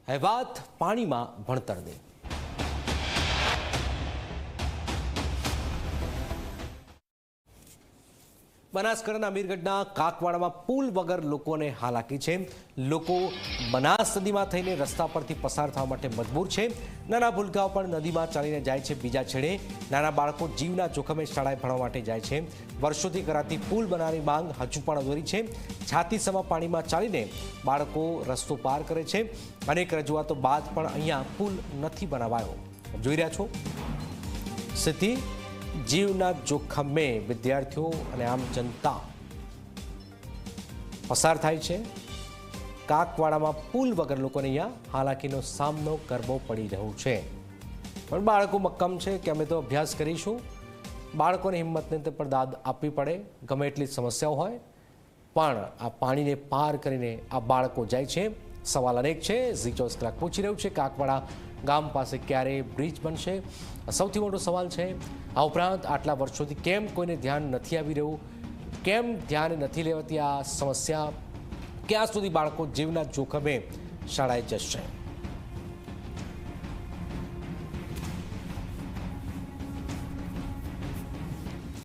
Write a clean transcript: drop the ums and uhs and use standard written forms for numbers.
હવે વાત પાણીમાં ભણતરની। બનાસકાંઠાના અમીરગઢના કાકવાડામાં પુલ વગર લોકોને હાલાકી છે। લોકો બનાસ નદીમાં થઈને રસ્તા પરથી પસાર થવા માટે મજબૂર છે। નાના ભૂલકાઓ પણ નદીમાં ચાલીને જાય છે। બીજા છેડે નાના બાળકો જીવના જોખમે શાળાએ ભણવા માટે જાય છે। વર્ષોથી કરાતી પુલ બનાવવાની માંગ હજુ પણ અધૂરી છે। છાતીસમા પાણીમાં ચાલીને બાળકો રસ્તો પાર કરે છે। અનેક રજૂઆતો બાદ પણ અહીંયા પુલ નથી બનાવાયો। જોઈ રહ્યા છો સ્થિતિ। જીવના જોખમે વિદ્યાર્થીઓ અને આમ જનતા પસાર થાય છે। કાકવાડામાં પુલ વગર લોકોને અહીંયા હાલાકીનો સામનો કરવો પડી રહ્યો છે। પણ બાળકો મક્કમ છે કે અમે તો અભ્યાસ કરીશું। બાળકોની હિંમતને પણ દાદ આપવી પડે, ગમે એટલી સમસ્યાઓ હોય પણ આ પાણીને પાર કરીને આ બાળકો જાય છે। સવાલ અનેક છે। ઝી 24 કલાક પૂછી રહ્યું છે કાકવાડા ગામ પાસે ક્યારે બ્રિજ બનશે, સૌથી મોટો સવાલ છે। આ ઉપરાંત આટલા વર્ષોથી કેમ કોઈને ધ્યાન નથી આવી રહ્યું, કેમ ધ્યાન નથી લેવાતી આ સમસ્યા, ક્યાં સુધી બાળકો જીવના જોખમે શાળાએ જશે।